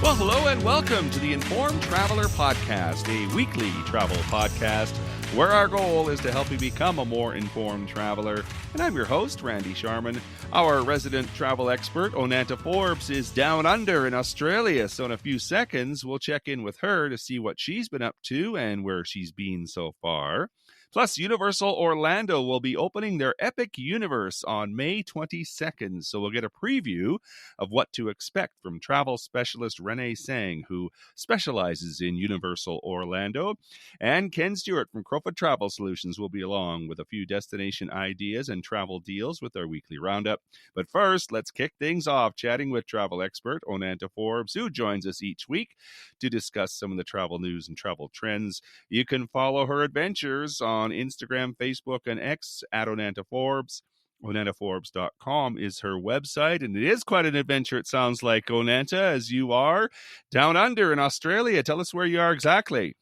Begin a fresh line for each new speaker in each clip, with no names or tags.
Well, hello and welcome to the Informed Traveler Podcast, a weekly travel podcast where our goal is to help you become a more informed traveler. And I'm your host, Randy Sharman. Our resident travel expert, Onanta Forbes, is down under in Australia. So in a few seconds, we'll check in with her to see what she's been up to and where she's been so far. Plus, Universal Orlando will be opening their Epic Universe on May 22nd, so we'll get a preview of what to expect from travel specialist Renee Tsang, who specializes in Universal Orlando. And Ken Stewart from Crowfoot Travel Solutions will be along with a few destination ideas and travel deals with our weekly roundup. But first, let's kick things off chatting with travel expert Onanta Forbes, who joins us each week to discuss some of the travel news and travel trends. You can follow her adventures on Instagram, Facebook, and X at Onanta Forbes. OnantaForbes.com is her website, and it is quite an adventure, it sounds like, Onanta, as you are down under in Australia. Tell us where you are exactly.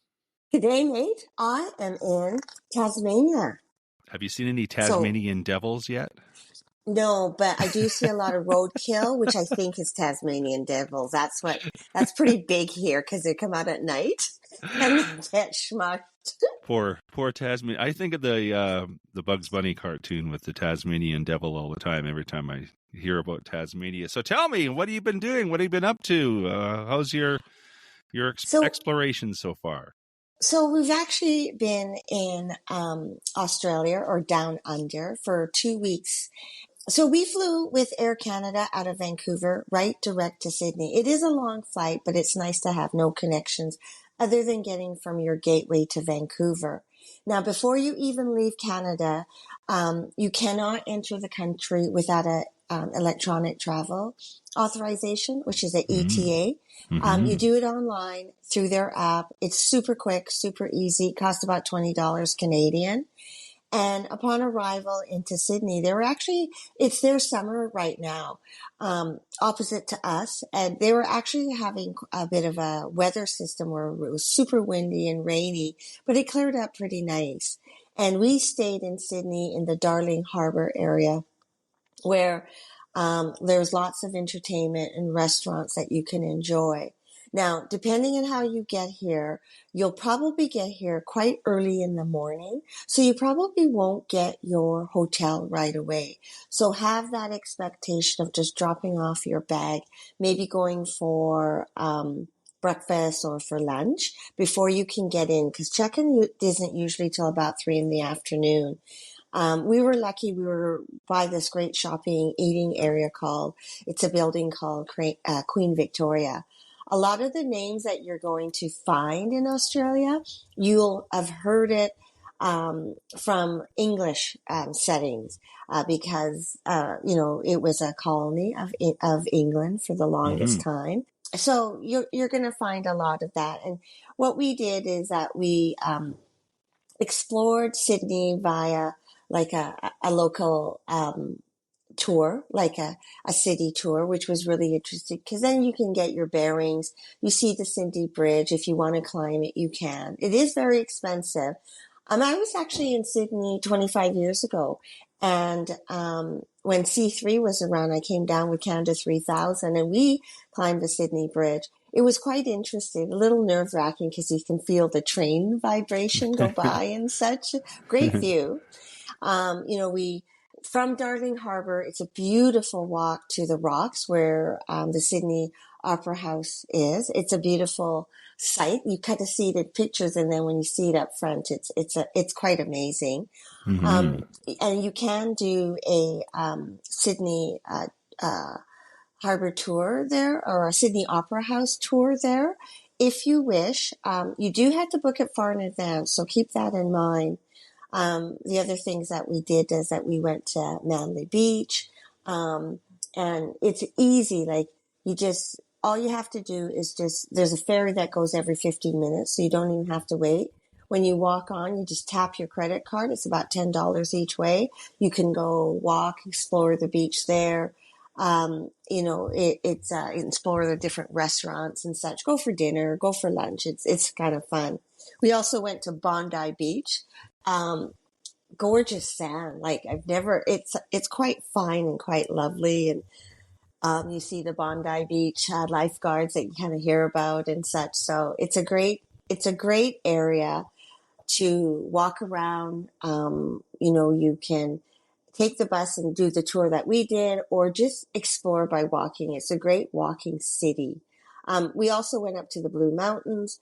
Today, mate, I am in Tasmania.
Have you seen any Tasmanian devils yet?
No, but I do see a lot of roadkill, which I think is Tasmanian devils. That's pretty big here because they come out at night and get schmucked.
Poor Tasmania. I think of the Bugs Bunny cartoon with the Tasmanian devil all the time, every time I hear about Tasmania. So tell me, what have you been doing? What have you been up to? How's your exploration so far?
So we've actually been in Australia, or down under, for 2 weeks. So we flew with Air Canada out of Vancouver, right direct to Sydney. It is a long flight, but it's nice to have no connections other than getting from your gateway to Vancouver. Now, before you even leave Canada, you cannot enter the country without a electronic travel authorization, which is an ETA. You do it online through their app. It's super quick, super easy. It costs about $20 Canadian. And upon arrival into Sydney, it's their summer right now, opposite to us. And they were actually having a bit of a weather system where it was super windy and rainy, but it cleared up pretty nice. And we stayed in Sydney in the Darling Harbour area, where there's lots of entertainment and restaurants that you can enjoy. Now, depending on how you get here, you'll probably get here quite early in the morning, so you probably won't get your hotel right away. So have that expectation of just dropping off your bag, maybe going for breakfast or for lunch before you can get in, because check-in isn't usually till about 3 p.m. We were lucky. We were by this great shopping, eating area it's a building called Queen Victoria. A lot of the names that you're going to find in Australia, you'll have heard it from English settings because, it was a colony of England for the longest time. So you're going to find a lot of that. And what we did is that we explored Sydney via like a local tour, like a city tour, which was really interesting because then you can get your bearings. You see the Sydney Bridge. If you want to climb it, you can. It is very expensive. I was actually in Sydney 25 years ago, and when C3 was around, I came down with Canada 3000 and we climbed the Sydney Bridge. It was quite interesting, a little nerve-wracking because you can feel the vibration go by and such. Great view. From Darling Harbour, it's a beautiful walk to the Rocks where the Sydney Opera House is. It's a beautiful sight. You kind of see it in pictures, and then when you see it up front, it's quite amazing. And you can do a Sydney Harbour tour there, or a Sydney Opera House tour there, if you wish. You do have to book it far in advance, so keep that in mind. The other things that we did is that we went to Manly Beach, and it's easy. Like all you have to do is there's a ferry that goes every 15 minutes, so you don't even have to wait. When you walk on, you just tap your credit card. It's about $10 each way. You can go walk, explore the beach there. Explore the different restaurants and such. Go for dinner, go for lunch. It's kind of fun. We also went to Bondi Beach. Gorgeous sand. Like it's quite fine and quite lovely. And You see the Bondi Beach lifeguards that you kind of hear about and such. So it's a great area to walk around. You can take the bus and do the tour that we did, or just explore by walking. It's a great walking city. We also went up to the Blue Mountains.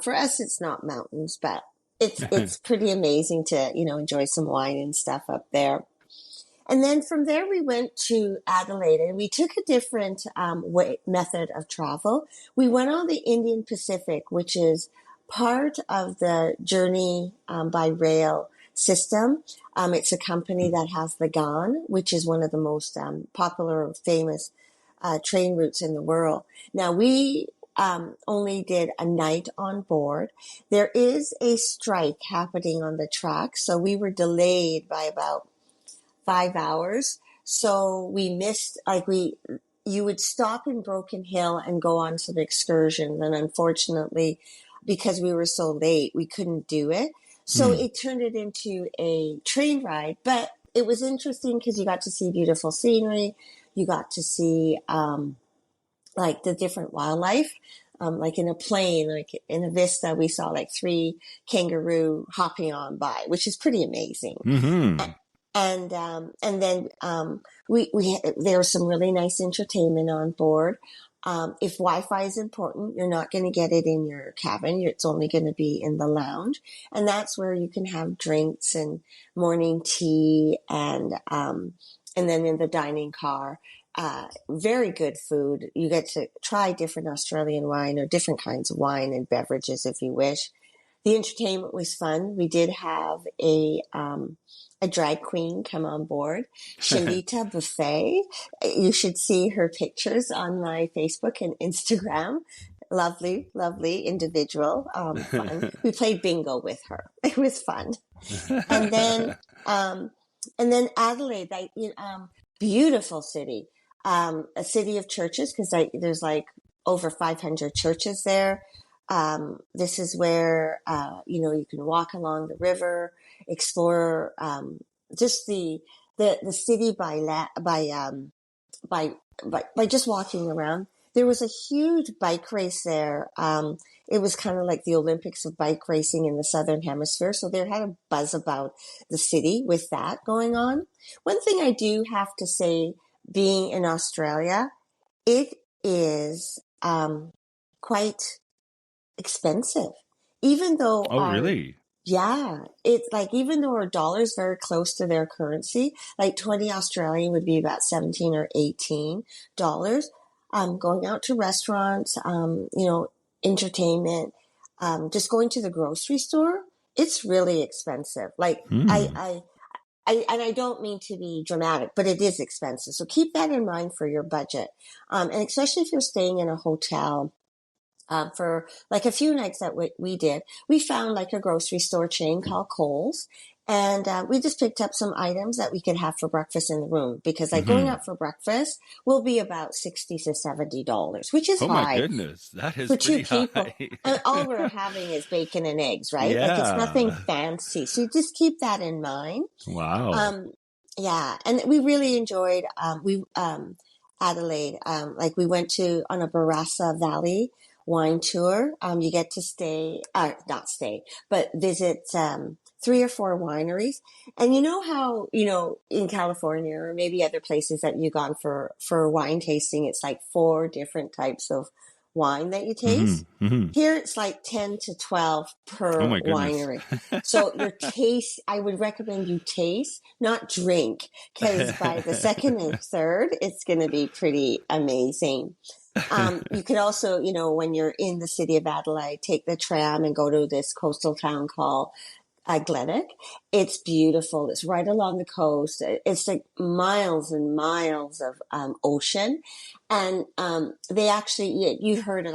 For us, it's not mountains, but it's pretty amazing to, enjoy some wine and stuff up there. And then from there, we went to Adelaide, and we took a different method of travel. We went on the Indian Pacific, which is part of the Journey by Rail system. It's a company that has the GAN, which is one of the most popular or famous train routes in the world. Now, we only did a night on board. There is a strike happening on the track, so we were delayed by about 5 hours. So we missed, you would stop in Broken Hill and go on some excursion. And unfortunately, because we were so late, we couldn't do it. So it turned it into a train ride, but it was interesting because you got to see beautiful scenery. You got to see, the different wildlife. Like in a plane, like in a vista, we saw like 3 kangaroo hopping on by, which is pretty amazing.
Mm-hmm.
And then there was some really nice entertainment on board. If Wi-Fi is important, you're not going to get it in your cabin. It's only going to be in the lounge, and that's where you can have drinks and morning tea, and then in the dining car, very good food. You get to try different Australian wine or different kinds of wine and beverages if you wish. The entertainment was fun. We did have a drag queen come on board, Shalita Buffet. You should see her pictures on my Facebook and Instagram. Lovely, lovely individual. Fun. We played bingo with her. It was fun. And then Adelaide, beautiful city, a city of churches, because there's like over 500 churches there. This is where, you can walk along the river, explore, just the city by just walking around. There was a huge bike race there. It was kind of like the Olympics of bike racing in the Southern Hemisphere. So there had a buzz about the city with that going on. One thing I do have to say, being in Australia, it is, quite expensive, even though
really?
Yeah, it's like, even though our dollar is very close to their currency, like 20 Australian would be about 17 or $18. Going out to restaurants, entertainment, just going to the grocery store, it's really expensive. Like I don't mean to be dramatic, but it is expensive. So keep that in mind for your budget. And especially if you're staying in a hotel, for like a few nights that we did, we found like a grocery store chain called Kohl's. And we just picked up some items that we could have for breakfast in the room, because going out for breakfast will be about $60 to $70, which is
high. Oh
high.
My goodness, that is
for
pretty
2 people.
High.
And all we're having is bacon and eggs, right?
Yeah.
Like, it's nothing fancy. So just keep that in mind.
Wow.
Yeah. And we really enjoyed, Adelaide. We went on a Barossa Valley wine tour. You get to not stay, but visit 3 or 4 wineries. And you know how, in California or maybe other places that you've gone for wine tasting, it's like 4 different types of wine that you taste. Here it's like 10 to 12 per winery. So I would recommend you taste, not drink, because by the second and third, it's going to be pretty amazing. You could also, when you're in the city of Adelaide, take the tram and go to this coastal town called Glenelg. It's beautiful. It's right along the coast. It's like miles and miles of ocean. And they actually, you heard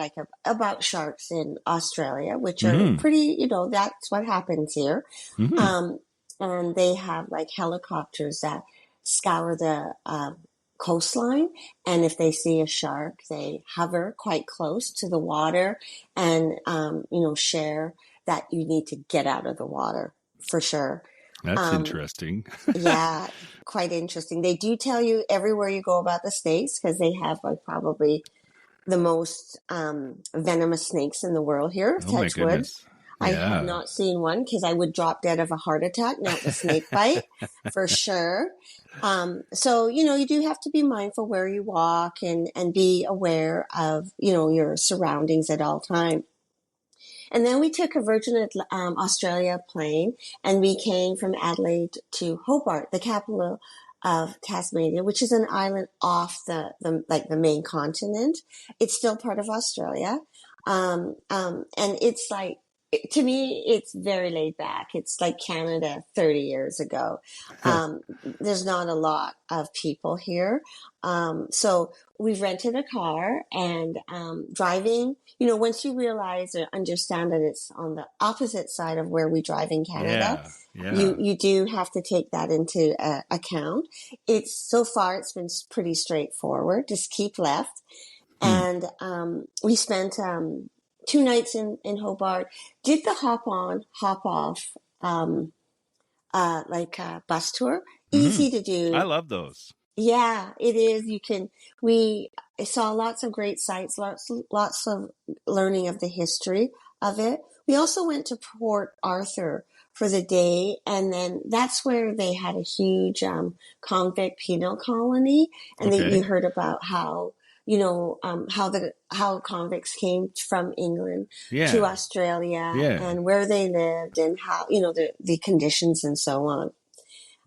about sharks in Australia, which are pretty, that's what happens here. And they have like helicopters that scour the coastline, and if they see a shark, they hover quite close to the water and share that you need to get out of the water, for sure.
That's
Um,
interesting.
yeah, quite interesting. They do tell you everywhere you go about the snakes because they have like probably the most venomous snakes in the world here.
Oh my
Touch wood.
goodness.
I have
Yeah.
not seen one because I would drop dead of a heart attack, not the snake bite, for sure. So, you do have to be mindful where you walk and be aware of, your surroundings at all times. And then we took a Virgin Australia plane and we came from Adelaide to Hobart, the capital of Tasmania, which is an island off the main continent. It's still part of Australia. And it's like, to me, it's very laid back. It's like Canada 30 years ago. There's not a lot of people here. So we've rented a car and driving, once you realize or understand that it's on the opposite side of where we drive in Canada,
Yeah.
you do have to take that into account. So far it's been pretty straightforward. Just keep left. And we spent 2 nights in Hobart, did the hop on, hop off, bus tour. Easy to
I
do.
love those.
Yeah, it is. We saw lots of great sites, lots of learning of the history of it. We also went to Port Arthur for the day, and then that's where they had a huge convict penal colony, and
Okay.
you heard about how how convicts came from England to
Yeah.
Australia
Yeah.
and where they lived and how the conditions and so on.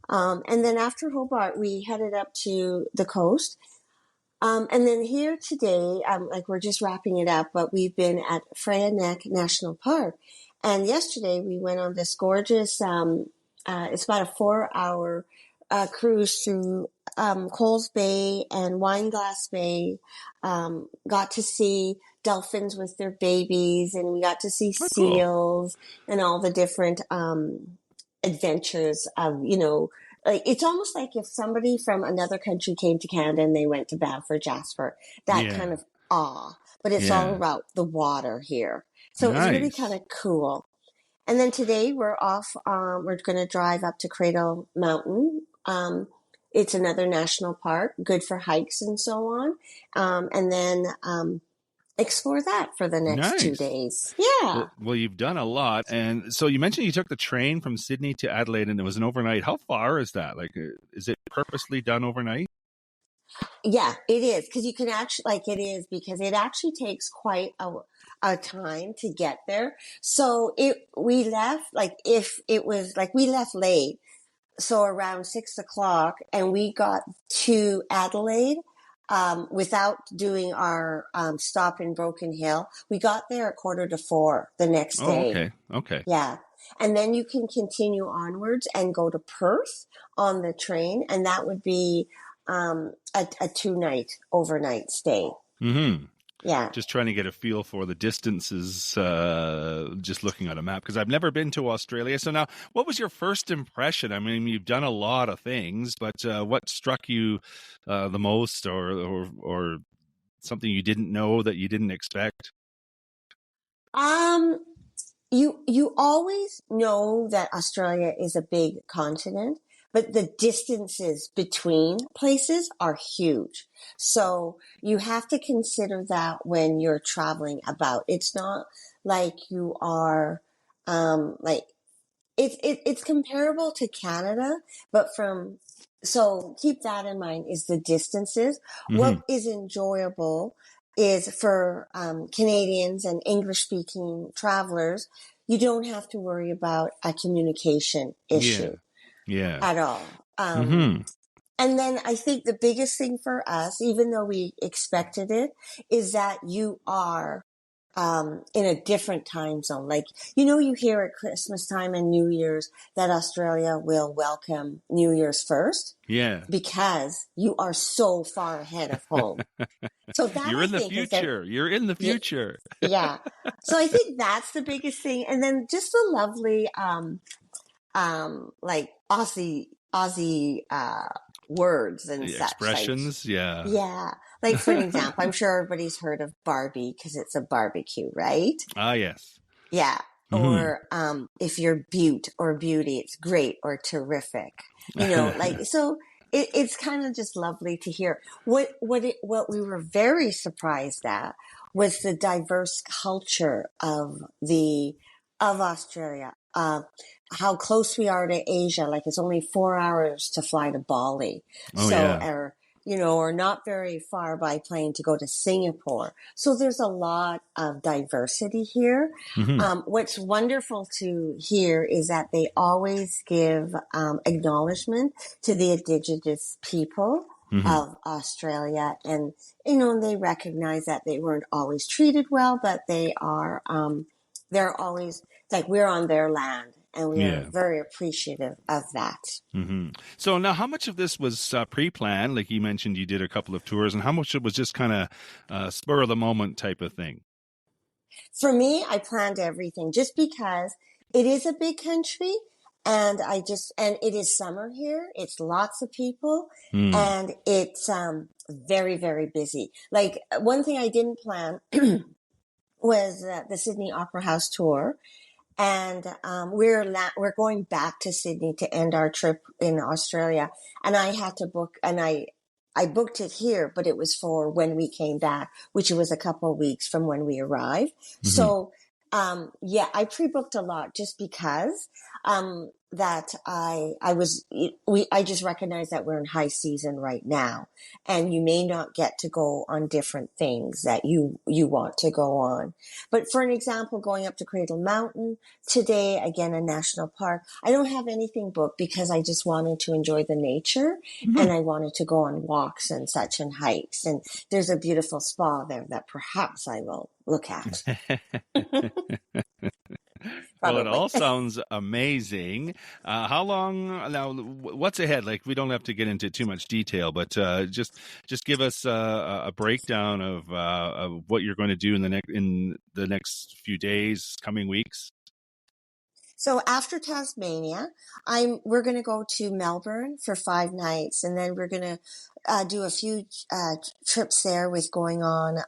And then after Hobart, we headed up to the coast. And then here today, we're just wrapping it up, but we've been at Freya Neck National Park. And yesterday we went on this gorgeous, it's about a 4 hour cruise through Coles Bay and Wineglass Bay. Got to see dolphins with their babies, and we got to see
Oh, cool.
seals and all the different adventures of, like it's almost like if somebody from another country came to Canada and they went to Banff or Jasper, that
Yeah.
kind of awe. But it's all
Yeah.
about the water here. So it was really kind
Nice.
of cool. And then today we're off. We're going to drive up to Cradle Mountain. It's another national park, good for hikes and so on. And then explore that for the next two
Nice.
days. Yeah.
Well, you've done a lot. And so you mentioned you took the train from Sydney to Adelaide and it was an overnight. How far is that? Like, is it purposely done overnight?
Yeah, it is because you can actually it is because it actually takes quite a time to get there. So we left if it was we left late, so around 6 o'clock, and we got to Adelaide without doing our stop in Broken Hill. We got there at 3:45 the next
Oh,
day.
okay. Okay.
Yeah. And then you can continue onwards and go to Perth on the train, and that would be a 2 night overnight stay.
Mm-hmm.
Yeah.
Just trying to get a feel for the distances, just looking at a map, because I've never been to Australia. So now, what was your first impression? I mean, you've done a lot of things, but what struck you the most, or something you didn't know that you didn't expect?
You always know that Australia is a big continent, but the distances between places are huge. So you have to consider that when you're traveling about. It's not like you are like it's comparable to Canada, but so keep that in mind is the distances.
Mm-hmm.
What is enjoyable is for Canadians and English speaking travelers, you don't have to worry about a communication
Yeah.
issue
Yeah.
at all.
Mm-hmm.
And then I think the biggest thing for us, even though we expected it, is that you are in a different time zone. Like, you hear at Christmas time and New Year's that Australia will welcome New Year's first
Yeah.
because you are so far ahead of home. So that
You're
I
in the
think is that,
future. You're in the future.
yeah. So I think that's the biggest thing. And then just the lovely, Aussie, words and
The
such. Like,
expressions. Yeah.
yeah. Like, for an example, I'm sure everybody's heard of Barbie because it's a barbecue, right?
Ah, yes.
Yeah.
Hmm.
or if you're beaut or beauty, it's great or terrific. Like so. It's kind of just lovely to hear. What we were very surprised at was the diverse culture of Australia. How close we are to Asia. Like it's only 4 hours to fly to Bali.
Oh,
So,
yeah.
or not very far by plane to go to Singapore. So there's a lot of diversity here.
Hmm.
What's wonderful to hear is that they always give acknowledgement to the Indigenous people
Hmm.
of Australia, and they recognize that they weren't always treated well, but they're always like we're on their land, and we are
Yeah.
very appreciative of that.
Hmm. So now, how much of this was pre-planned? Like you mentioned, you did a couple of tours, and how much it was just kind of spur of the moment type of thing?
For me, I planned everything just because it is a big country, and it is summer here. It's lots of people,
Mm.
and it's very, very busy. Like one thing I didn't plan was the Sydney Opera House tour, and we're going back to Sydney to end our trip in Australia, and I had to book, and I booked it here, but it was for when we came back, which was a couple of weeks from when we arrived.
Hmm.
So yeah, I pre-booked a lot just because that I just recognize that we're in high season right now, and you may not get to go on different things that you want to go on. But for an example, going up to Cradle Mountain today, again, a national park, I don't have anything booked because I just wanted to enjoy the nature,
Hmm.
and I wanted to go on walks and such and hikes. And there's a beautiful spa there that perhaps I will look at.
Well, it
Probably.
all sounds amazing. How long now? What's ahead? Like, we don't have to get into too much detail, but just give us a breakdown of what you're going to do in the next few days, coming weeks.
So after Tasmania, we're going to go to Melbourne for 5 nights, and then we're going to do a few trips there with going on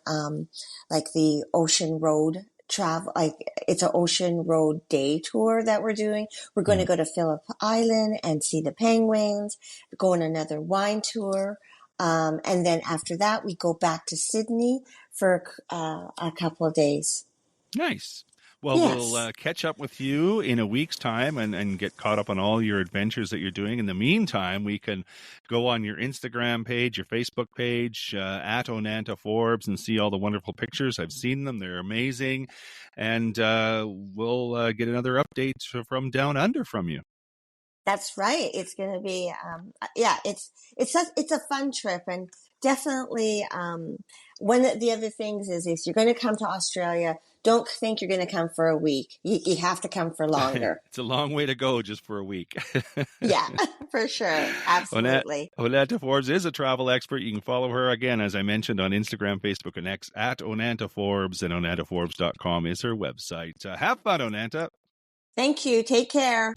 like the Ocean Road travel. Like it's an Ocean Road day tour that we're doing. We're going to
Mm.
go to Phillip Island and see the penguins. Go on another wine tour. And then after that, we go back to Sydney for a couple of days.
Nice. Well, we'll
Yes.
catch up with you in a week's time and get caught up on all your adventures that you're doing. In the meantime, we can go on your Instagram page, your Facebook page, at Onanta Forbes, and see all the wonderful pictures. I've seen them. They're amazing. And we'll get another update from Down Under from you.
That's right. It's going to be, yeah, it's a fun trip, and definitely, one of the other things is if you're going to come to Australia, don't think you're going to come for a week. You have to come for longer.
It's a long way to go just for a week.
Yeah, for sure.
Onat,
Absolutely.
Onanta Forbes is a travel expert. You can follow her again, as I mentioned, on Instagram, Facebook, and X at Onanta Forbes, and OnantaForbes.com is her website. Have fun, Onanta.
Thank you. Take care.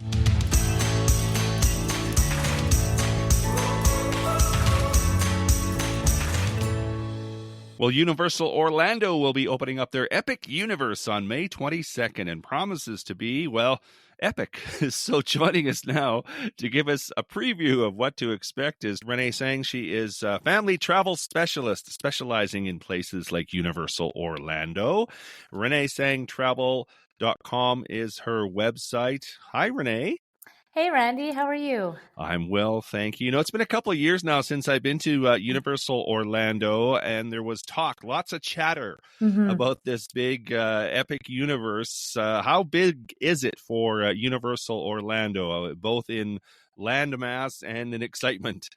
Well, Universal Orlando will be opening up their Epic Universe on May 22nd and promises to be, well, epic. So joining us now to give us a preview of what to expect is Renee Tsang. She is a family travel specialist specializing in places like Universal Orlando. Renee Tsang Travel.com is her website. Hi, Renee.
Hey, Randy, how are you?
I'm well, thank you. You know, it's been a couple of years now since I've been to Universal Orlando, and there was talk, lots of chatter
Hmm.
about this big epic universe. How big is it for Universal Orlando, both in landmass and in excitement?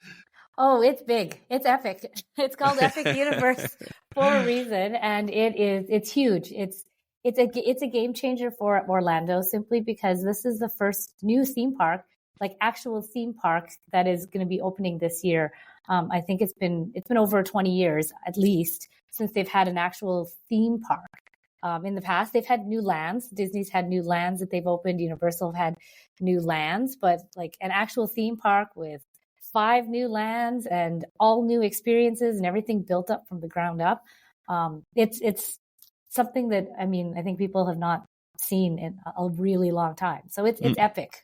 Oh, it's big. It's epic. It's called Epic Universe for a reason, and it's huge. It's a game changer for Orlando simply because this is the first new theme park, like actual theme park that is going to be opening this year. I think it's been over 20 years at least since they've had an actual theme park. In the past, they've had new lands. Disney's had new lands that they've opened. Universal have had new lands, but like an actual theme park with 5 new lands and all new experiences and everything built up from the ground up. It's something that I think people have not seen in a really long time. So it's epic.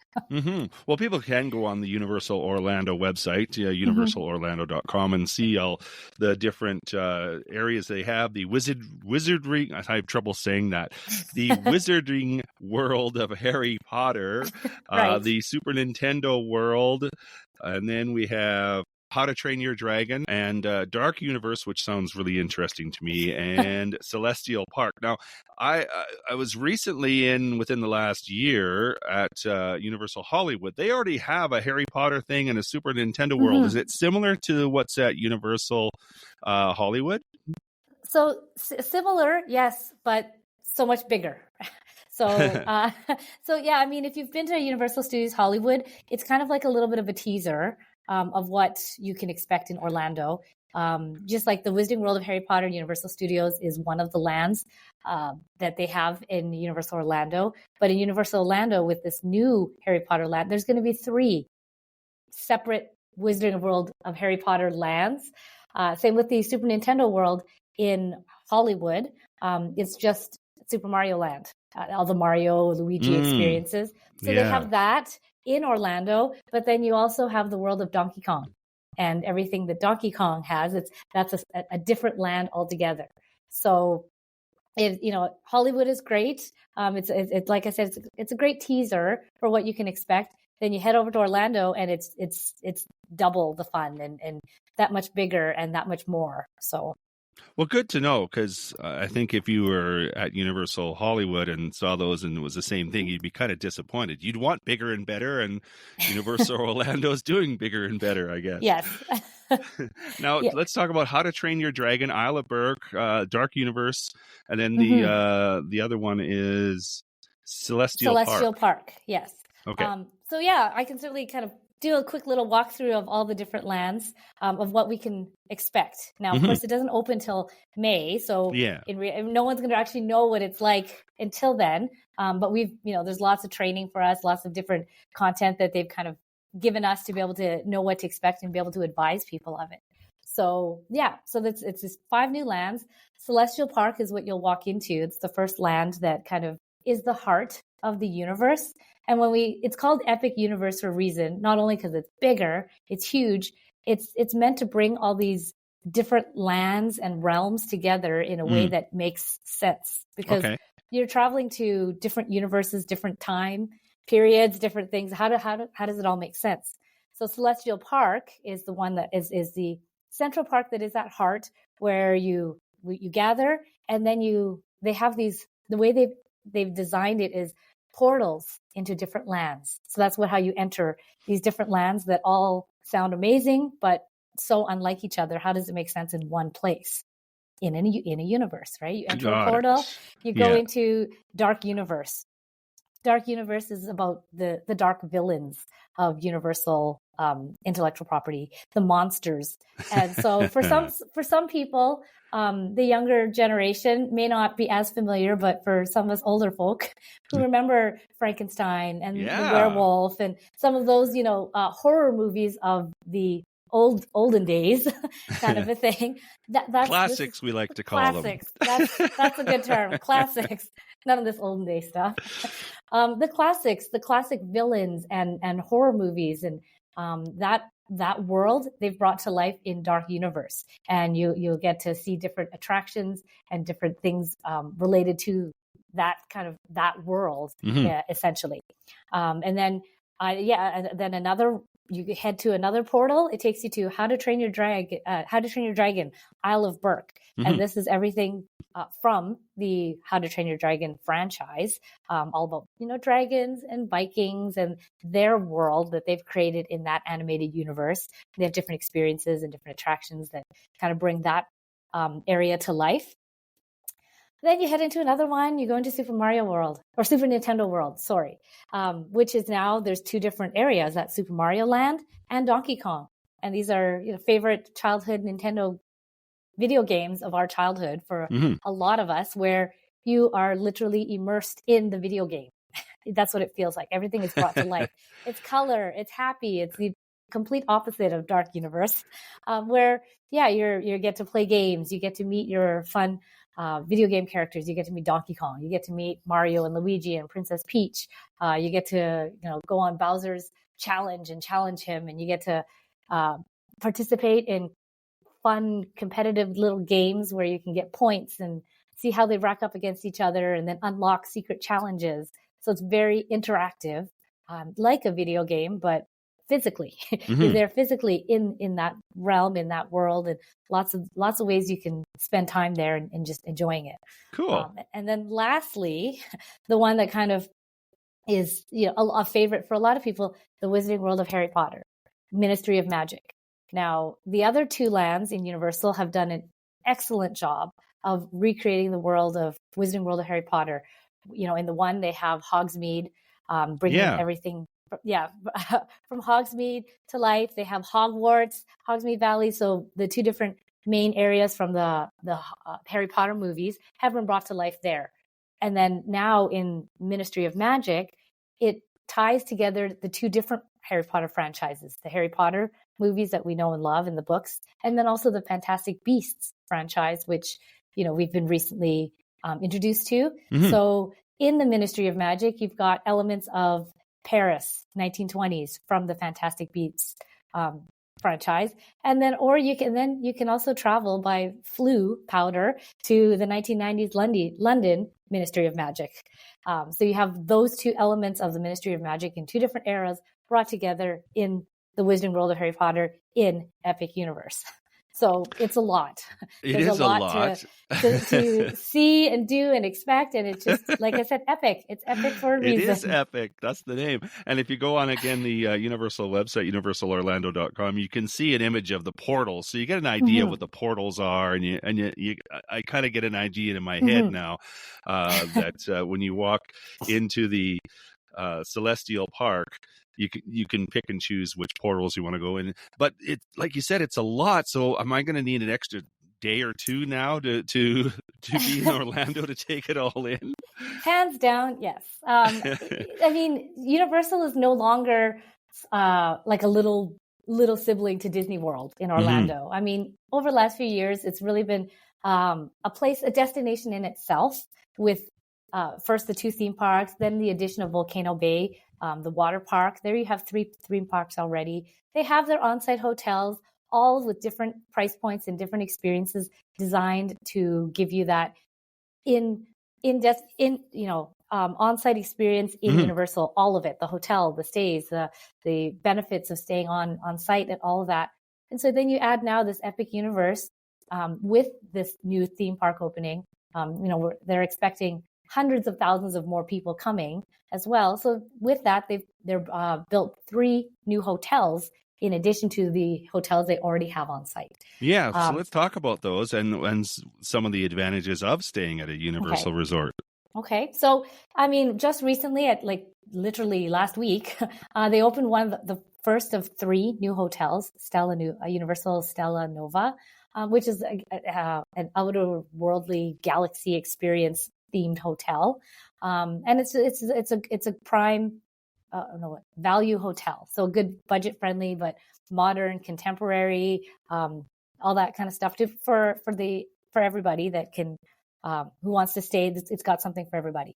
Well, people can go on the Universal Orlando website, universalorlando.com, and see all the different areas they have. The wizarding, I have trouble saying that, the Wizarding World of Harry Potter,
Right.
the Super Nintendo World, and then we have How to Train Your Dragon and Dark Universe, which sounds really interesting to me, and Celestial Park. Now, I was recently within the last year at Universal Hollywood. They already have a Harry Potter thing and a Super Nintendo World. Is it similar to what's at Universal Hollywood?
So similar, yes, but so much bigger. So, so yeah, I mean, if you've been to Universal Studios Hollywood, it's kind of like a little bit of a teaser of what you can expect in Orlando. Just like the Wizarding World of Harry Potter, Universal Studios is one of the lands that they have in Universal Orlando. But in Universal Orlando, with this new Harry Potter land, there's going to be 3 separate Wizarding World of Harry Potter lands. Same with the Super Nintendo World in Hollywood. It's just Super Mario Land, all the Mario, Luigi experiences. So they have that in Orlando, but then you also have the world of Donkey Kong and everything that Donkey Kong has. That's a different land altogether. So, Hollywood is great. It's like I said, it's a great teaser for what you can expect. Then you head over to Orlando, and it's double the fun and that much bigger and that much more. So.
Well, good to know, because I think if you were at Universal Hollywood and saw those and it was the same thing, you'd be kind of disappointed. You'd want bigger and better, and Universal Orlando is doing bigger and better, I guess.
Yes.
Now, let's talk about How to Train Your Dragon, Isle of Berk, Dark Universe, and then the other one is Celestial
Park. Yes.
Okay.
So yeah, I can certainly kind of do a quick little walkthrough of all the different lands of what we can expect. Now, of course, it doesn't open till May, so no one's going to actually know what it's like until then. But there's lots of training for us, lots of different content that they've kind of given us to be able to know what to expect and be able to advise people of it. So it's this 5 new lands. Celestial Park is what you'll walk into. It's the first land that kind of is the heart of the universe. And it's called Epic Universe for a reason, not only because it's bigger, it's huge, it's meant to bring all these different lands and realms together in a way that makes sense, because you're traveling to different universes, different time periods, different things. How does it all make sense? So Celestial Park is the one that is the central park that is at heart, where you gather, and then they have these, the way they've designed it is portals into different lands. So that's how you enter these different lands that all sound amazing, but so unlike each other. How does it make sense in one place in a universe, right? You enter a portal, you go into Dark Universe. Dark Universe is about the dark villains of Universal intellectual property, the monsters. And so for some people, the younger generation may not be as familiar, but for some of us older folk who remember Frankenstein and the werewolf and some of those, horror movies of the olden days kind of a thing. That's
classics, we like to call them.
That's a good term. Classics. None of this olden day stuff. The classic villains and horror movies and that world they've brought to life in Dark Universe, and you'll get to see different attractions and different things related to that world, essentially. And then you head to another portal. It takes you to How to Train Your Dragon, Isle of Berk, and this is everything from the How to Train Your Dragon franchise, all about dragons and Vikings and their world that they've created in that animated universe. They have different experiences and different attractions that kind of bring that area to life. Then you head into another one. You go into Super Mario World, or Super Nintendo World, sorry, which is now there's 2 different areas, that Super Mario Land and Donkey Kong. And these are favorite childhood Nintendo video games of our childhood for a lot of us, where you are literally immersed in the video game. That's what it feels like. Everything is brought to life. It's color, it's happy, it's the complete opposite of Dark Universe, where you get to play games, you get to meet your fun video game characters. You get to meet Donkey Kong. You get to meet Mario and Luigi and Princess Peach. You get to go on Bowser's challenge and challenge him, and you get to participate in fun competitive little games where you can get points and see how they rack up against each other, and then unlock secret challenges. So it's very interactive, like a video game, but physically. You're there physically in that realm, in that world, and lots of ways you can spend time there and just enjoying it.
Cool.
And then lastly, the one that kind of is a favorite for a lot of people, the Wizarding World of Harry Potter, Ministry of Magic. Now, the other two lands in Universal have done an excellent job of recreating the world of Wizarding World of Harry Potter. In the one they have Hogsmeade, bringing everything, from Hogsmeade to life. They have Hogwarts, Hogsmeade Valley. So the two different main areas from the Harry Potter movies have been brought to life there. And then now in Ministry of Magic, it ties together the two different Harry Potter franchises, the Harry Potter movies that we know and love in the books, and then also the Fantastic Beasts franchise, which, we've been recently introduced to. Mm-hmm. So in the Ministry of Magic, you've got elements of Paris, 1920s from the Fantastic Beasts franchise. And then, you can also travel by Floo powder to the 1990s London Ministry of Magic. So you have those two elements of the Ministry of Magic in two different eras brought together in the Wizarding World of Harry Potter in Epic Universe. So it's a lot.
There's a lot
to see and do and expect. And it's just, like I said, epic. It's epic for a reason.
It is epic. That's the name. And if you go on, again, the Universal website, universalorlando.com, you can see an image of the portals. So you get an idea of what the portals are. I kind of get an idea in my head now that when you walk into the Celestial Park, you can pick and choose which portals you want to go in. But it, like you said, it's a lot. So am I going to need an extra day or two now to be in Orlando to take it all in?
Hands down, yes. Universal is no longer like a little sibling to Disney World in Orlando. Mm-hmm. Over the last few years, it's really been a destination in itself, with first the two theme parks, then the addition of Volcano Bay, the water park. There you have three theme parks already. They have their on-site hotels, all with different price points and different experiences designed to give you that on-site experience in Universal, all of it, the hotel, the stays, the benefits of staying on site and all of that. And so then you add now this Epic Universe with this new theme park opening. They're expecting hundreds of thousands of more people coming as well. So with that, they're built 3 new hotels in addition to the hotels they already have on site.
Yeah, so let's talk about those and some of the advantages of staying at a Universal resort. Okay,
so just recently, at literally last week, they opened one of the first of 3 new hotels, Universal Stella Nova, which is an outer-worldly galaxy experience themed hotel, and it's a prime value hotel, so good, budget friendly, but modern, contemporary, all that kind of stuff for everybody that can who wants to stay. It's got something for everybody.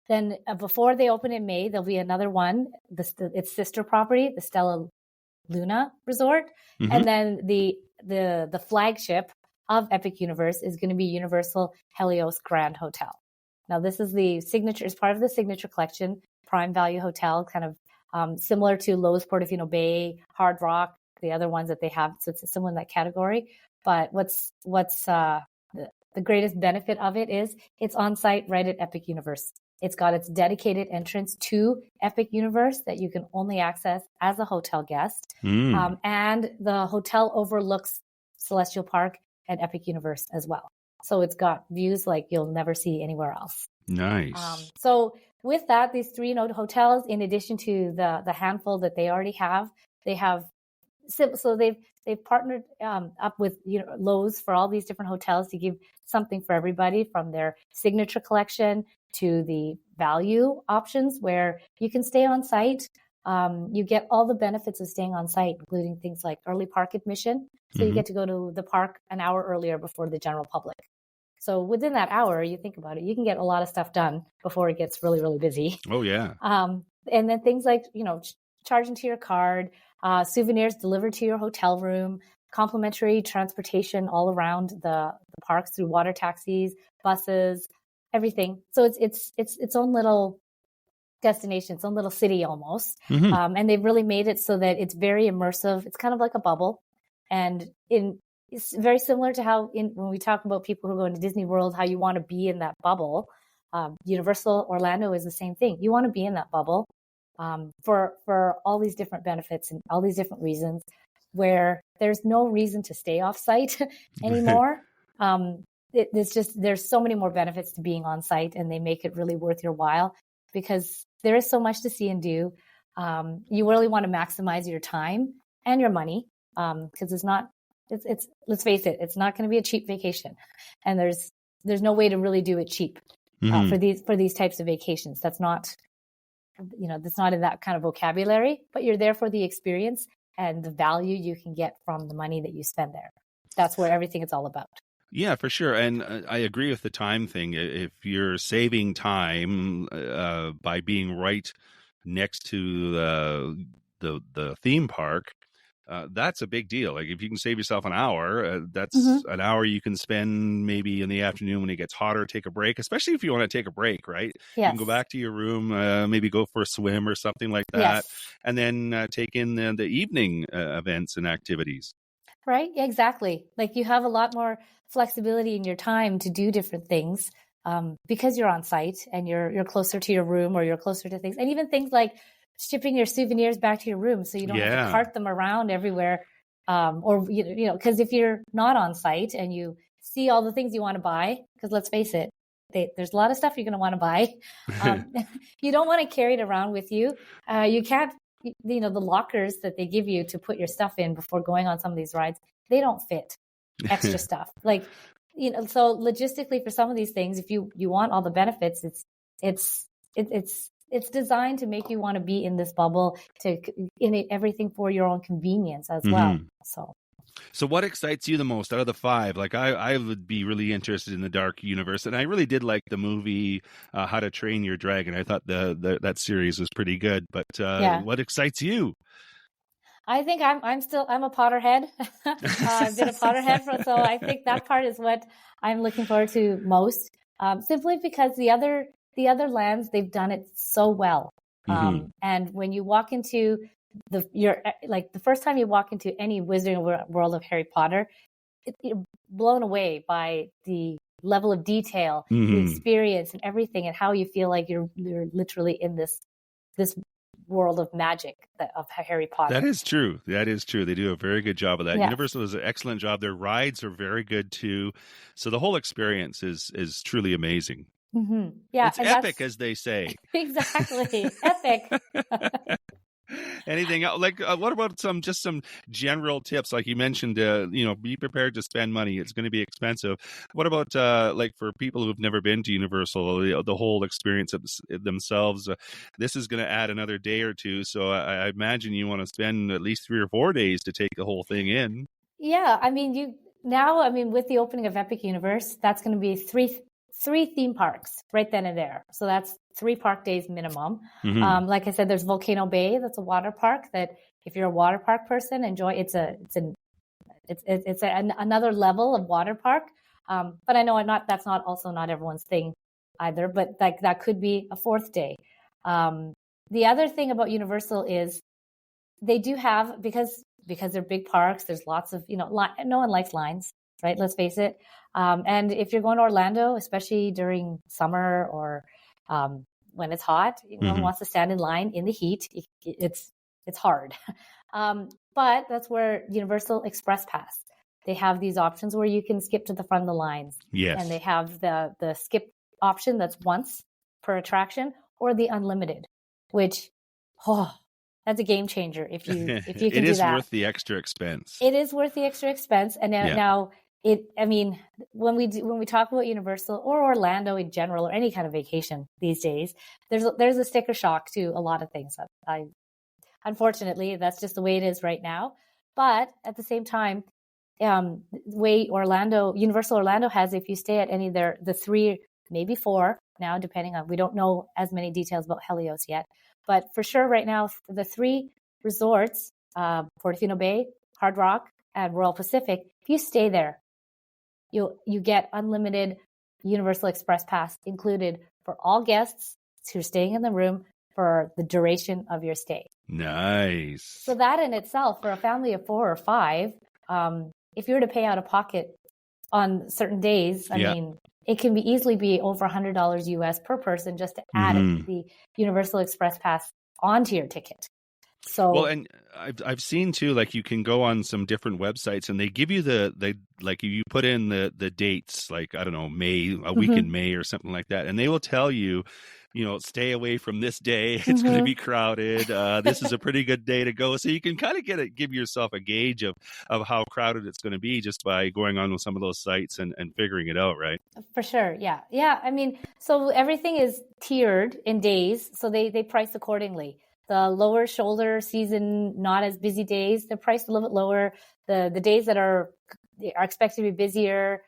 Then before they open in May, there'll be another one, its sister property, the Stella Luna Resort, and then the flagship of Epic Universe is going to be Universal Helios Grand Hotel. Now, this is the signature, is part of the signature collection, prime value hotel, kind of similar to Lowe's Portofino Bay, Hard Rock, the other ones that they have. So it's similar in that category. But what's the greatest benefit of it is it's on site right at Epic Universe. It's got its dedicated entrance to Epic Universe that you can only access as a hotel guest. And the hotel overlooks Celestial Park and Epic Universe as well. So it's got views like you'll never see anywhere else.
Nice.
So with that, these 3 hotels, in addition to the handful that they already have, they've partnered up with Lowe's for all these different hotels to give something for everybody, from their signature collection to the value options where you can stay on site. You get all the benefits of staying on site, including things like early park admission. So you get to go to the park an hour earlier before the general public. So within that hour, you think about it, you can get a lot of stuff done before it gets really, really busy.
Oh, yeah.
And then things like, charging to your card, souvenirs delivered to your hotel room, complimentary transportation all around the parks through water taxis, buses, everything. So it's its own little destination, its own little city almost. And they've really made it so that it's very immersive. It's kind of like a bubble. And it's very similar to how when we talk about people who go into Disney World, how you want to be in that bubble. Universal Orlando is the same thing. You want to be in that bubble for all these different benefits and all these different reasons, where there's no reason to stay off site anymore. There's so many more benefits to being on site, and they make it really worth your while because there is so much to see and do. You really want to maximize your time and your money because it's let's face it, it's not going to be a cheap vacation, and there's no way to really do it cheap for these types of vacations. That's not that's not in that kind of vocabulary, but you're there for the experience and the value you can get from the money that you spend there. That's where everything is all about.
Yeah, for sure. And I agree with the time thing. If you're saving time by being right next to the theme park, that's a big deal. Like if you can save yourself an hour, that's an hour you can spend maybe in the afternoon when it gets hotter, take a break, especially if you want to take a break, right?
Yes.
You can go back to your room, maybe go for a swim or something like that, and then take in the evening events and activities.
Right? Exactly. Like you have a lot more flexibility in your time to do different things because you're on site and you're closer to your room, or you're closer to things, and even things like shipping your souvenirs back to your room so you don't have to cart them around everywhere. Or because if you're not on site and you see all the things you want to buy, because let's face it, there's a lot of stuff you're going to want to buy. You don't want to carry it around with you. You can't. The lockers that they give you to put your stuff in before going on some of these rides, they don't fit extra stuff. Like, so logistically for some of these things, if you want all the benefits, it's designed to make you want to be in this bubble, in everything for your own convenience as well.
So what excites you the most out of the five? Like I would be really interested in the dark universe, and I really did like the movie How to Train Your Dragon. I thought that series was pretty good. But what excites you?
I think I'm a Potterhead. I've been a Potterhead, so I think that part is what I'm looking forward to most. Simply because the other lands, they've done it so well. And when you walk into the first time you walk into any Wizarding World of Harry Potter, you're blown away by the level of detail, the experience, and everything, and how you feel like you're literally in this world of magic of Harry Potter.
That is true. They do a very good job of that.
Yeah.
Universal does an excellent job. Their rides are very good too. So the whole experience is truly amazing.
Yeah,
it's epic, as they say.
Exactly, epic.
Anything else? Like, what about some general tips? Like you mentioned, be prepared to spend money. It's going to be expensive. What about like for people who've never been to Universal, the whole experience themselves? This is going to add another day or two. So I imagine you want to spend at least 3 or 4 days to take the whole thing in. Yeah,
I mean, with the opening of Epic Universe, that's going to be three theme parks right then and there. So that's 3 park days minimum. Like I said, there's Volcano Bay. That's a water park that if you're a water park person, enjoy. It's another level of water park. But I know that's not everyone's thing either, but like that could be a 4th day. The other thing about Universal is they do have, because they're big parks, there's lots of, no one likes lines, right? Let's face it. And if you're going to Orlando, especially during summer or when it's hot, no one wants to stand in line in the heat. It's hard. But that's where Universal Express Pass, they have these options where you can skip to the front of the lines.
Yes.
And they have the skip option that's once per attraction, or the unlimited, which, that's a game changer if you can do that.
It is worth the extra expense.
It is worth the extra expense. And now when we talk about Universal or Orlando in general, or any kind of vacation these days, there's a sticker shock to a lot of things. Unfortunately, that's just the way it is right now. But at the same time, way Universal Orlando has, if you stay at any of the three, maybe four now, depending on, we don't know as many details about Helios yet, but for sure right now, the three resorts, Portofino Bay, Hard Rock, and Royal Pacific, if you stay there, you get unlimited Universal Express Pass included for all guests who are staying in the room for the duration of your stay.
Nice.
So that in itself, for a family of 4 or 5, if you were to pay out of pocket on certain days, I mean, it can easily be over $100 US per person just to add the Universal Express Pass onto your ticket. So,
well, and I've seen too, like you can go on some different websites and they give you the like you put in the dates, like, I don't know, a week in May or something like that. And they will tell you, stay away from this day. It's going to be crowded. This is a pretty good day to go. So you can kind of give yourself a gauge of how crowded it's going to be just by going on with some of those sites and figuring it out, right?
For sure. Yeah. Yeah. I mean, so everything is tiered in days. So they price accordingly. The lower shoulder season, not as busy days, they're priced a little bit lower. The days that are expected to be busier,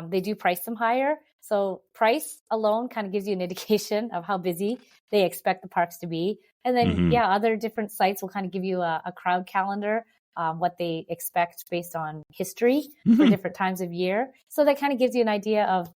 they do price them higher. So price alone kind of gives you an indication of how busy they expect the parks to be. And then, other different sites will kind of give you a crowd calendar, what they expect based on history for different times of year. So that kind of gives you an idea of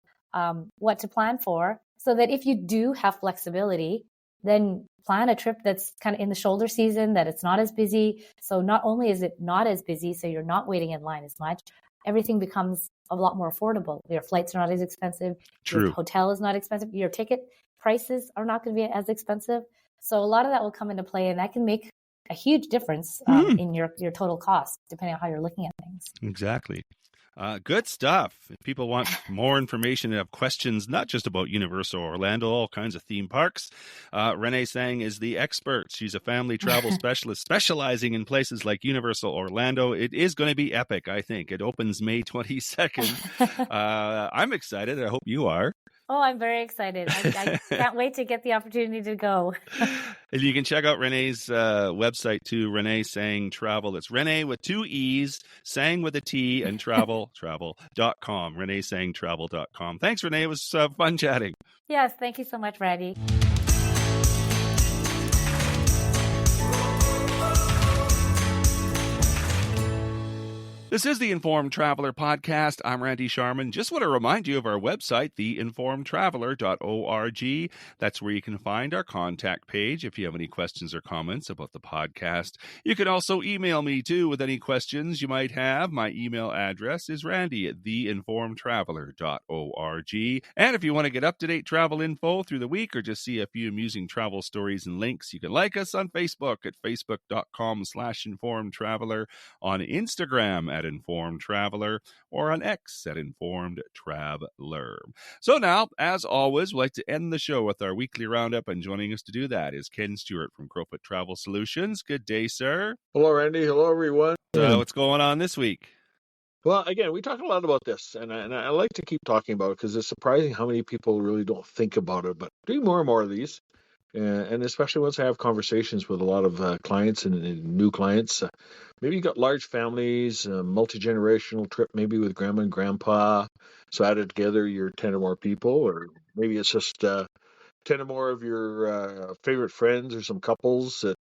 what to plan for, so that if you do have flexibility, then plan a trip that's kind of in the shoulder season, that it's not as busy. So not only is it not as busy, so you're not waiting in line as much, everything becomes a lot more affordable. Your flights are not as expensive.
True.
Your hotel is not expensive. Your ticket prices are not going to be as expensive. So a lot of that will come into play, and that can make a huge difference in your total cost, depending on how you're looking at things.
Exactly. Good stuff. If people want more information and have questions, not just about Universal Orlando, all kinds of theme parks, Renee Tsang is the expert. She's a family travel specialist specializing in places like Universal Orlando. It is going to be epic, I think. It opens May 22nd. I'm excited. I hope you are.
Oh, I'm very excited. I can't wait to get the opportunity to go.
And you can check out Renee's website too, Renee Tsang Travel. It's Renee with 2 E's, Tsang with a T, and travel.com. ReneeTsangTravel.com. Thanks, Renee. It was fun chatting.
Yes, thank you so much, Randy.
This is the Informed Traveler Podcast. I'm Randy Sharman. Just want to remind you of our website, theinformedtraveler.org. That's where you can find our contact page if you have any questions or comments about the podcast. You can also email me, too, with any questions you might have. My email address is randy@theinformedtraveler.org. And if you want to get up-to-date travel info through the week or just see a few amusing travel stories and links, you can like us on Facebook at facebook.com/informedtraveler, on Instagram at Informed Traveler, or on X at Informed Traveler. So now, as always, we'd like to end the show with our weekly roundup, and joining us to do that is Ken Stewart from Crowfoot Travel Solutions. Good day, sir.
Hello, Randy. Hello, everyone.
What's going on this week?
Well, again, we talk a lot about this, and I like to keep talking about it because it's surprising how many people really don't think about it, but doing more and more of these. And especially once I have conversations with a lot of clients and new clients, maybe you got large families, multi-generational trip, maybe with grandma and grandpa. So added together, you're 10 or more people, or maybe it's just 10 or more of your favorite friends or some couples that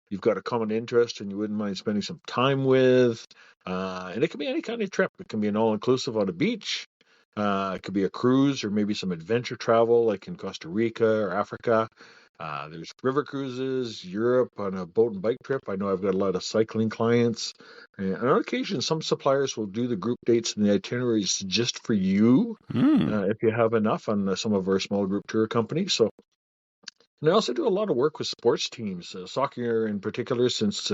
you've got a common interest and you wouldn't mind spending some time with. And it can be any kind of trip. It can be an all-inclusive on a beach. It could be a cruise or maybe some adventure travel like in Costa Rica or Africa. There's river cruises, Europe on a boat and bike trip. I know I've got a lot of cycling clients. And on occasion, some suppliers will do the group dates and the itineraries just for you if you have enough on some of our small group tour companies. So, and I also do a lot of work with sports teams, soccer in particular, since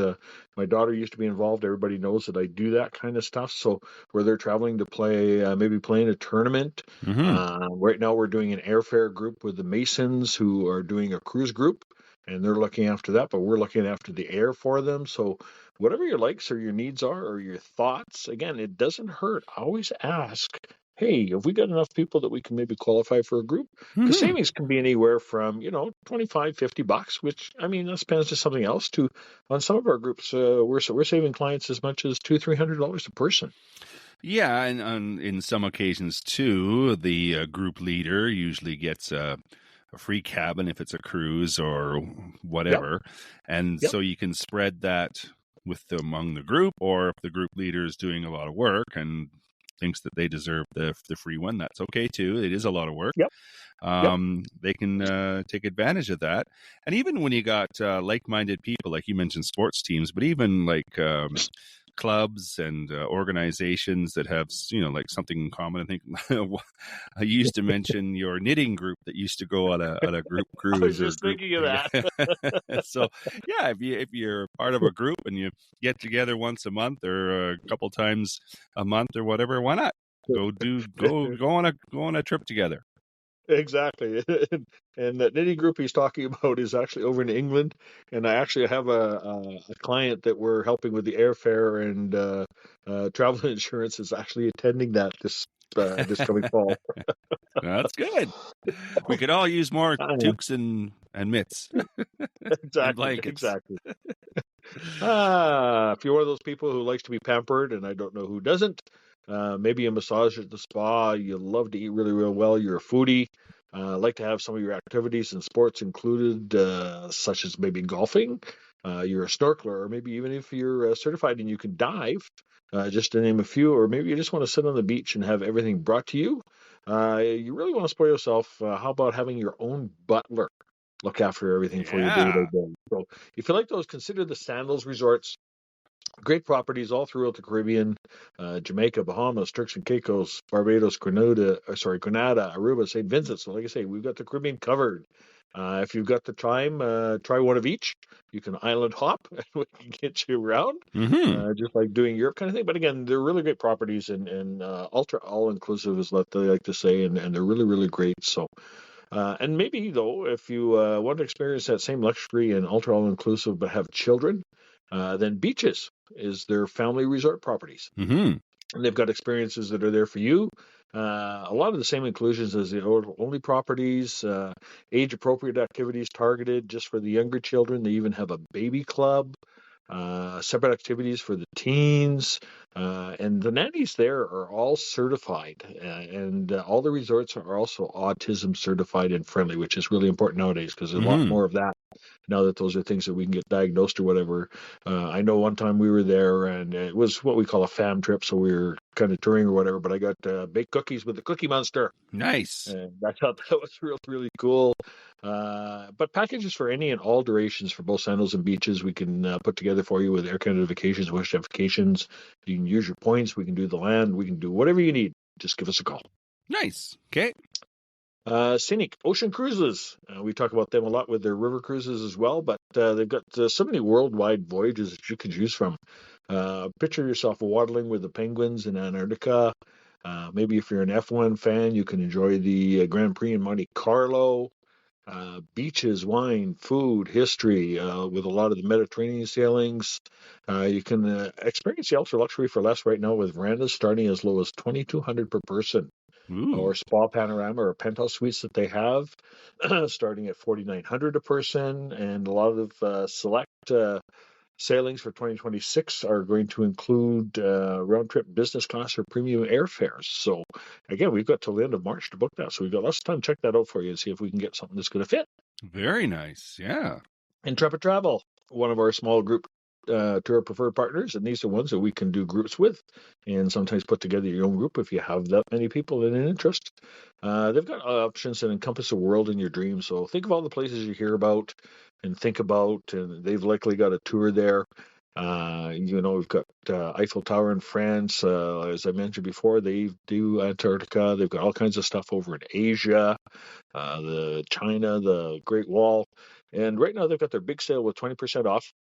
my daughter used to be involved. Everybody knows that I do that kind of stuff. So where they're traveling to play, maybe playing a tournament. Right now we're doing an airfare group with the Masons who are doing a cruise group, and they're looking after that, but we're looking after the air for them. So whatever your likes or your needs are or your thoughts, again, it doesn't hurt. Always ask, hey, have we got enough people that we can maybe qualify for a group? Because savings can be anywhere from, $25, $50, which, I mean, that depends to something else, to on some of our groups, we're saving clients as much as $200-$300 a person.
Yeah, and in some occasions too, the group leader usually gets a free cabin if it's a cruise or
Yep,
whatever, and
yep,
so you can spread that among the group, or if the group leader is doing a lot of work and thinks that they deserve the free one, that's okay too. It is a lot of work.
yep, yep.
They can take advantage of that, and even when you got like-minded people, like you mentioned, sports teams, but even like clubs and organizations that have like something in common. I think I used to mention your knitting group that used to go on a group
I was
cruise or
just
group.
thinking of that.
So yeah, if you're part of a group and you get together once a month or a couple times a month or whatever, why not go on a trip together?
Exactly. And that knitting group he's talking about is actually over in England. And I actually have a client that we're helping with the airfare and travel insurance is actually attending that this coming fall.
That's good. We could all use more toques and mitts and
Exactly,
blankets.
exactly. If you're one of those people who likes to be pampered, and I don't know who doesn't, maybe a massage at the spa, you love to eat really, real well, you're a foodie, like to have some of your activities and sports included, such as maybe golfing, you're a snorkeler, or maybe even if you're certified and you can dive, just to name a few, or maybe you just want to sit on the beach and have everything brought to you. You really want to spoil yourself. How about having your own butler look after everything for you day by
Yeah.
day? So if you like those, consider the Sandals Resorts. Great properties all throughout the Caribbean, Jamaica, Bahamas, Turks and Caicos, Barbados, Grenada, Aruba, St. Vincent. So like I say, we've got the Caribbean covered. If you've got the time, try one of each. You can island hop, and we can get you around,
Mm-hmm.
just like doing Europe kind of thing. But again, they're really great properties and ultra all-inclusive is what they like to say, and they're really, really great. So and maybe though, if you want to experience that same luxury and ultra all-inclusive but have children, then Beaches is their family resort properties.
Mm-hmm.
And they've got experiences that are there for you. A lot of the same inclusions as the only properties, age appropriate activities targeted just for the younger children. They even have a baby club, separate activities for the teens. And the nannies there are all certified. And all the resorts are also autism certified and friendly, which is really important nowadays because there's a lot
Mm-hmm.
more of that now that those are things that we can get diagnosed or whatever. I know one time we were there and it was what we call a fam trip, so we were kind of touring or whatever, but I got baked cookies with the Cookie Monster.
Nice.
And I thought that was really, really cool. But packages for any and all durations for both Sandals and Beaches we can put together for you with Air Canada Vacations, Wish Vacations. You can use your points. We can do the land. We can do whatever you need. Just give us a call.
Nice. Okay.
Scenic Ocean Cruises. We talk about them a lot with their river cruises as well, but they've got so many worldwide voyages that you can choose from. Picture yourself waddling with the penguins in Antarctica. Maybe if you're an F1 fan, you can enjoy the Grand Prix in Monte Carlo. Beaches, wine, food, history, with a lot of the Mediterranean sailings. You can experience the ultra luxury for less right now with verandas starting as low as $2,200 per person,
Ooh.
or spa panorama or penthouse suites that they have starting at $4,900 a person, and a lot of select sailings for 2026 are going to include round trip business class or premium airfares. So again, we've got till the end of March to book that, so we've got lots of time to check that out for you and see if we can get something that's going to fit.
Very nice. Yeah.
Intrepid Travel, one of our small group tour preferred partners, and these are ones that we can do groups with and sometimes put together your own group if you have that many people in an interest. They've got options that encompass a world in your dreams. So think of all the places you hear about and think about, and they've likely got a tour there. We've got Eiffel Tower in France. As I mentioned before, they do Antarctica. They've got all kinds of stuff over in Asia, the China, the Great Wall. And right now they've got their big sale with 20% off,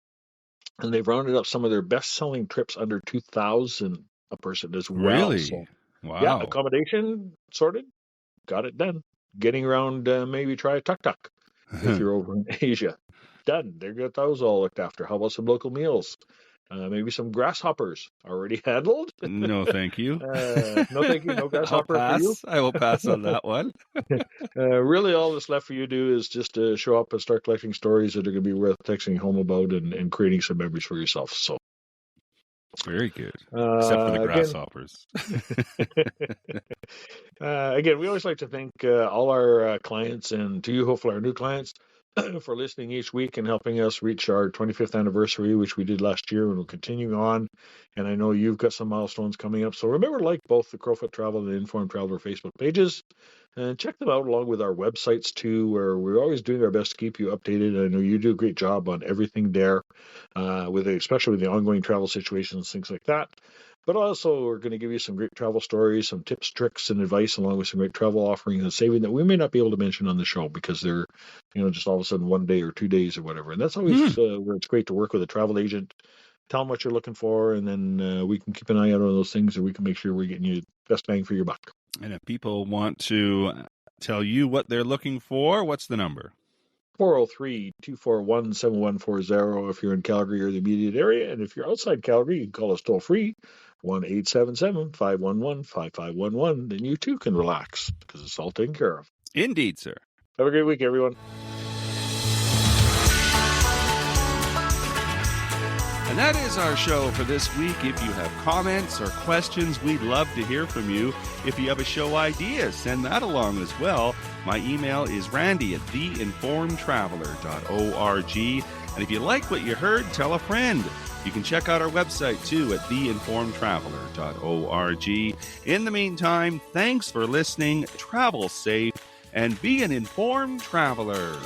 and they've rounded up some of their best-selling trips under 2,000 a person as well.
Really?
So, yeah,
Wow.
accommodation sorted, got it done. Getting around, maybe try a tuk-tuk if you're over in Asia. Done. They got those all looked after. How about some local meals? Maybe some grasshoppers already handled.
No, thank you.
No, thank you. No
I'll
grasshopper for you.
pass. I will pass on that one.
Really, all that's left for you to do is just show up and start collecting stories that are going to be worth texting home about and creating some memories for yourself. So,
Very good. Except for the
again,
grasshoppers.
again, we always like to thank all our clients and to you, hopefully, our new clients for listening each week and helping us reach our 25th anniversary, which we did last year, and we'll continue on. And I know you've got some milestones coming up. So remember to like both the Crowfoot Travel and the Informed Traveler Facebook pages. And check them out along with our websites too, where we're always doing our best to keep you updated. I know you do a great job on everything there, especially with the ongoing travel situations, things like that. But also, we're going to give you some great travel stories, some tips, tricks, and advice, along with some great travel offerings and saving that we may not be able to mention on the show because they're, just all of a sudden 1 day or 2 days or whatever. And that's always where it's great to work with a travel agent. Tell them what you're looking for, and then we can keep an eye out on those things, and we can make sure we're getting you the best bang for your buck.
And if people want to tell you what they're looking for, what's the number?
403-241-7140 if you're in Calgary or the immediate area. And if you're outside Calgary, you can call us toll free, 1-877-511-5511. Then you too can relax because it's all taken care of.
Indeed, sir.
Have a great week, everyone.
And that is our show for this week. If you have comments or questions, we'd love to hear from you. If you have a show idea, send that along as well. My email is randy@theinformedtraveler.org. And if you like what you heard, tell a friend. You can check out our website too at theinformedtraveler.org. In the meantime, thanks for listening, travel safe, and be an informed traveler.